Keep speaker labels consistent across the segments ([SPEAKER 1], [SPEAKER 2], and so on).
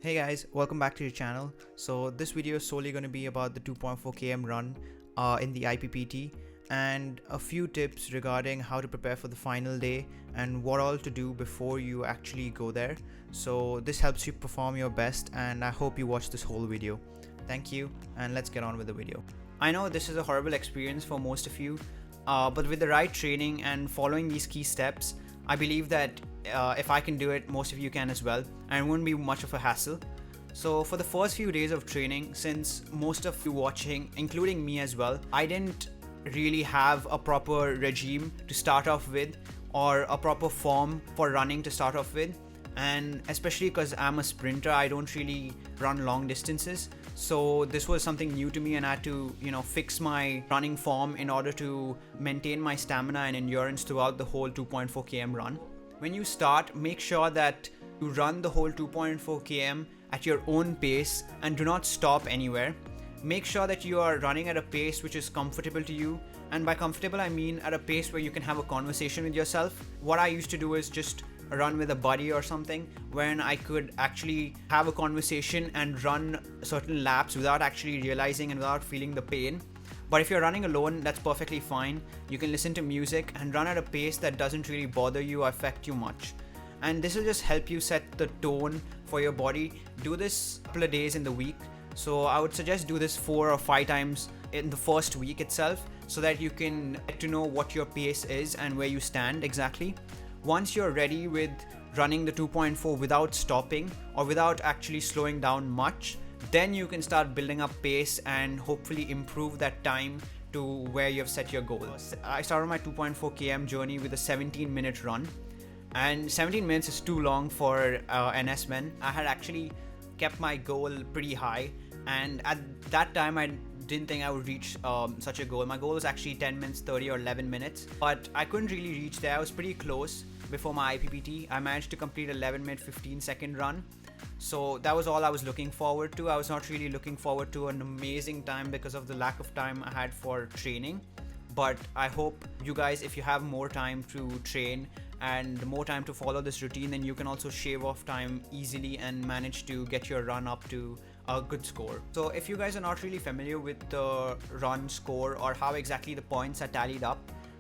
[SPEAKER 1] Hey guys, welcome back to your channel. So this video is solely going to be about the 2.4 km run in the IPPT and a few tips regarding how to prepare for the final day and what all to do before you actually go there. So this helps you perform your best, and I hope you watch this whole video. Thank you, and let's get on with the video. I know this is a horrible experience for most of you, but with the right training and following these key steps, I believe that if I can do it, most of you can as well, and it won't be much of a hassle. So for the first few days of training, since most of you watching, including me as well, I didn't really have a proper regime to start off with or a proper form for running to start off with. And especially because I'm a sprinter, I don't really run long distances. So this was something new to me, and I had to, fix my running form in order to maintain my stamina and endurance throughout the whole 2.4 km run. When you start, make sure that you run the whole 2.4 km at your own pace and do not stop anywhere. Make sure that you are running at a pace which is comfortable to you, and by comfortable I mean at a pace where you can have a conversation with yourself. What I used to do is just run with a buddy or something, when I could actually have a conversation and run certain laps without actually realizing and without feeling the pain. But if you're running alone, that's perfectly fine. You can listen to music and run at a pace that doesn't really bother you or affect you much. And this will just help you set the tone for your body. Do this a couple of days in the week. So I would suggest do this 4 or 5 times in the first week itself, so that you can get to know what your pace is and where you stand exactly. Once you're ready with running the 2.4 without stopping or without actually slowing down much, then you can start building up pace and hopefully improve that time to where you've set your goal. I started my 2.4 km journey with a 17-minute run, and 17 minutes is too long for enlistment. I had actually kept my goal pretty high, and at that time I didn't think I would reach such a goal. My goal was actually 10 minutes 30 or 11 minutes, but I couldn't really reach there. I was pretty close before my IPPT. I managed to complete 11-minute 15-second run. So that was all I was looking forward to. I was not really looking forward to an amazing time because of the lack of time I had for training. But I hope you guys, if you have more time to train and more time to follow this routine, then you can also shave off time easily and manage to get your run up to a good score. So if you guys are not really familiar with the run score or how exactly the points are tallied up,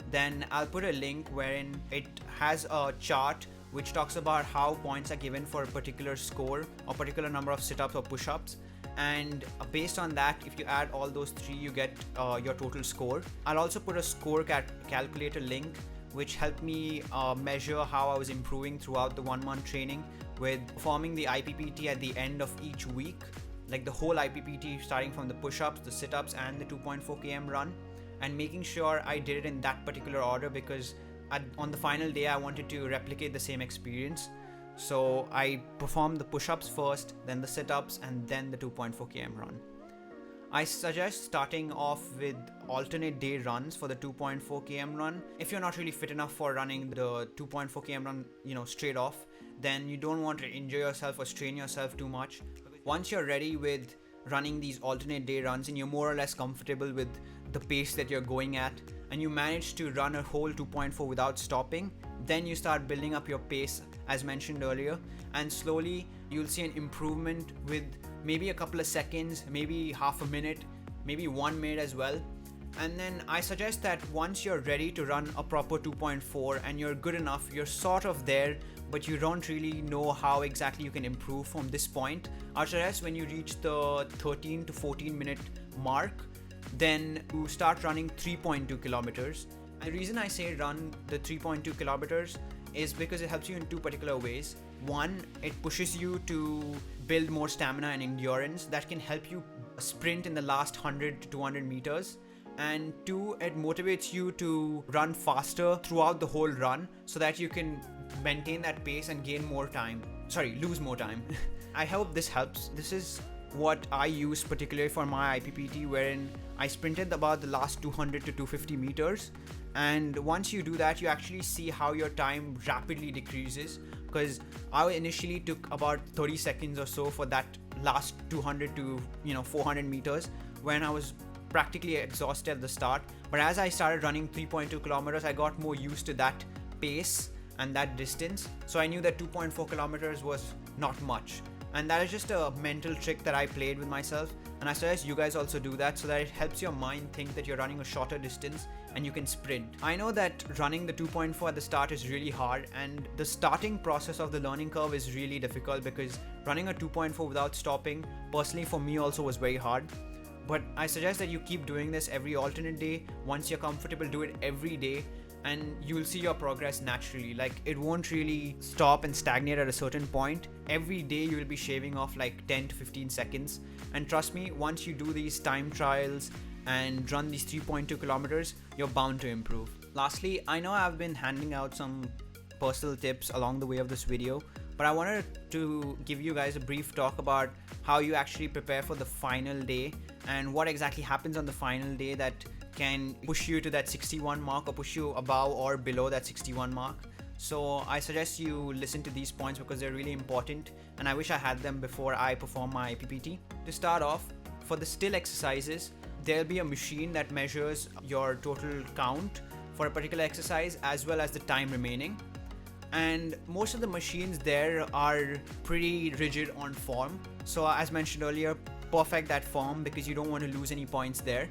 [SPEAKER 1] then I'll put a link wherein it has a chart which talks about how points are given for a particular score or particular number of sit-ups or push-ups, and based on that, if you add all those 3, you get your total score. I'll also put a score calculator link which helped me measure how I was improving throughout the 1-month training with performing the IPPT at the end of each week, like the whole IPPT starting from the push-ups, the sit-ups and the 2.4 km run, and making sure I did it in that particular order because on the final day I wanted to replicate the same experience. So I performed the push-ups first, then the sit-ups, and then the 2.4 km run. I suggest starting off with alternate day runs for the 2.4 km run. If you're not really fit enough for running the 2.4 km run, straight off, then you don't want to injure yourself or strain yourself too much. Once you're ready with running these alternate day runs and you're more or less comfortable with the pace that you're going at, and you manage to run a whole 2.4 without stopping, then you start building up your pace as mentioned earlier, and slowly you'll see an improvement with maybe a couple of seconds, maybe half a minute, maybe 1 minute as well. And then I suggest that once you're ready to run a proper 2.4 and you're good enough, you're sort of there, but you don't really know how exactly you can improve from this point, I suggest when you reach the 13 to 14 minute mark, then you start running 3.2 kilometers. And the reason I say run the 3.2 kilometers is because it helps you in 2 particular ways. One, it pushes you to build more stamina and endurance that can help you sprint in the last 100 to 200 meters. And 2, it motivates you to run faster throughout the whole run so that you can maintain that pace and lose more time. I hope this helps. This is what I use particularly for my IPPT, wherein I sprinted about the last 200 to 250 meters. And once you do that, you actually see how your time rapidly decreases, because I initially took about 30 seconds or so for that last 200 to 400 meters when I was practically exhausted at the start. But as I started running 3.2 kilometers, I got more used to that pace and that distance, so I knew that 2.4 kilometers was not much. And that is just a mental trick that I played with myself, and I suggest you guys also do that so that it helps your mind think that you're running a shorter distance and you can sprint. I know that running the 2.4 at the start is really hard, and the starting process of the learning curve is really difficult because running a 2.4 without stopping, personally for me also was very hard. But I suggest that you keep doing this every alternate day. Once you're comfortable, do it every day, and you'll see your progress naturally. Like, it won't really stop and stagnate at a certain point. Every day you will be shaving off like 10 to 15 seconds, and trust me, once you do these time trials and run these 3.2 kilometers, you're bound to improve. Lastly, I know I've been handing out some personal tips along the way of this video, but I wanted to give you guys a brief talk about how you actually prepare for the final day and what exactly happens on the final day that can push you to that 61 mark or push you above or below that 61 mark. So I suggest you listen to these points because they're really important, and I wish I had them before I perform my IPPT. To start off, for the still exercises, there'll be a machine that measures your total count for a particular exercise as well as the time remaining. And most of the machines there are pretty rigid on form. So as mentioned earlier, perfect that form because you don't want to lose any points there.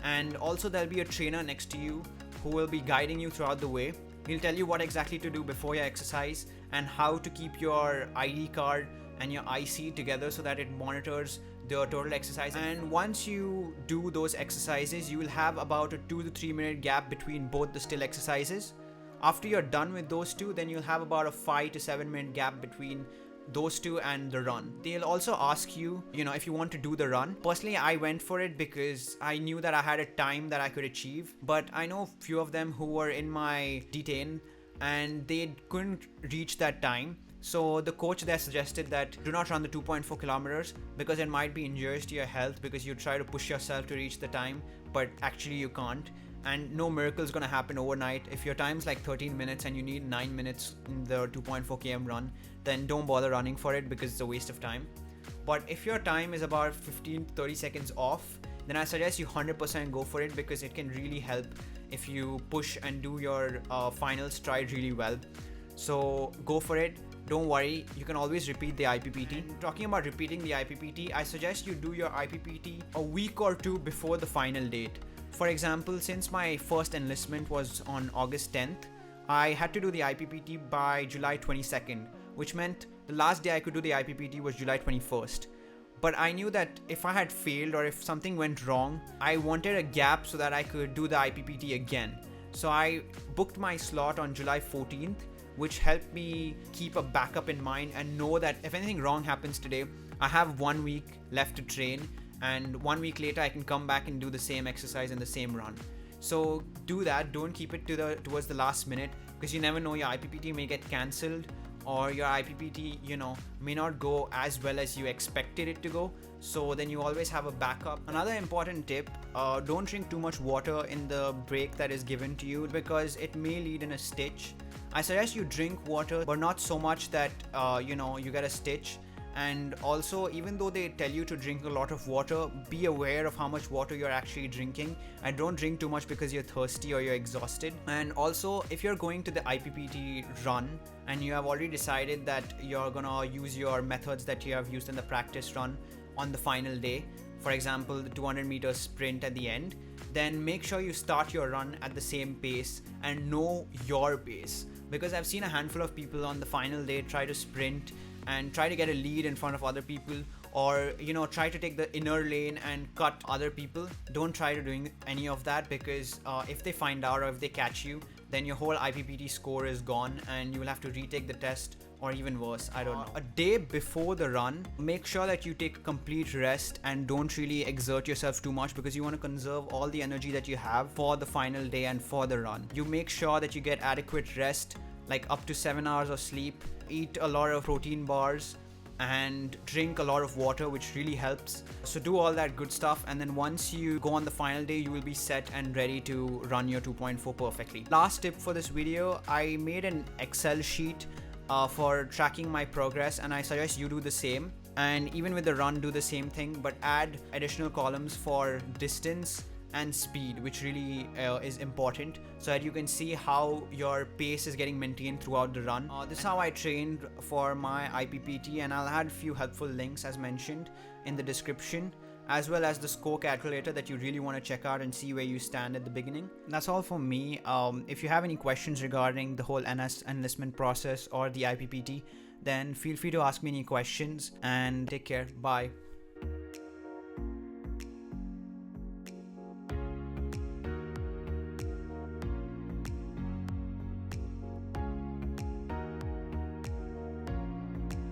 [SPEAKER 1] And also there'll be a trainer next to you who will be guiding you throughout the way. He'll tell you what exactly to do before your exercise and how to keep your ID card and your IC together so that it monitors the total exercise. And once you do those exercises, you will have about a 2 to 3 minute gap between both the still exercises. After you're done with those two, then you'll have about a 5 to 7 minute gap between those two and the run. They'll also ask you, if you want to do the run. Personally, I went for it because I knew that I had a time that I could achieve, but I know a few of them who were in my D10 and they couldn't reach that time. So the coach there suggested that do not run the 2.4 kilometers because it might be injurious to your health because you try to push yourself to reach the time, but actually you can't. And no miracle is going to happen overnight. If your time's like 13 minutes and you need 9 minutes in the 2.4 km run, then don't bother running for it because it's a waste of time. But if your time is about 15 to 30 seconds off, then I suggest you 100% go for it because it can really help if you push and do your final stride really well. So go for it. Don't worry, you can always repeat the IPPT. Talking about repeating the IPPT, I suggest you do your IPPT a week or two before the final date. For example, since my first enlistment was on August 10th, I had to do the IPPT by July 22nd, which meant the last day I could do the IPPT was July 21st. But I knew that if I had failed or if something went wrong, I wanted a gap so that I could do the IPPT again. So I booked my slot on July 14th, which helped me keep a backup in mind and know that if anything wrong happens today, I have 1 week left to train, and 1 week later I can come back and do the same exercise in the same run. So do that. Don't keep it towards the last minute because you never know, your IPPT may get cancelled or your IPPT, may not go as well as you expected it to go. So then you always have a backup. Another important tip, don't drink too much water in the break that is given to you because it may lead in a stitch. I suggest you drink water, but not so much that, you get a stitch. And also, even though they tell you to drink a lot of water, be aware of how much water you're actually drinking, and don't drink too much because you're thirsty or you're exhausted. And also, if you're going to the IPPT run and you have already decided that you're gonna use your methods that you have used in the practice run on the final day, for example, the 200 meter sprint at the end, then make sure you start your run at the same pace and know your pace. Because I've seen a handful of people on the final day try to sprint and try to get a lead in front of other people, or try to take the inner lane and cut other people. Don't try to doing any of that because if they find out or if they catch you, then your whole IPPT score is gone and you will have to retake the test, or even worse, I don't know. A day before the run, make sure that you take a complete rest and don't really exert yourself too much because you want to conserve all the energy that you have for the final day and for the run. You make sure that you get adequate rest, like up to 7 hours of sleep, eat a lot of protein bars, and drink a lot of water, which really helps. So do all that good stuff, and then once you go on the final day, you will be set and ready to run your 2.4 perfectly. Last tip for this video, I made an Excel sheet for tracking my progress, and I suggest you do the same. And even with the run, do the same thing, but add additional columns for distance and speed, which really is important, so that you can see how your pace is getting maintained throughout the run. This is how I trained for my IPPT, and I'll add a few helpful links as mentioned in the description, as well as the score calculator that you really want to check out and see where you stand at the beginning. That's all for me. If you have any questions regarding the whole enlistment process or the IPPT, then feel free to ask me any questions, and take care. Bye.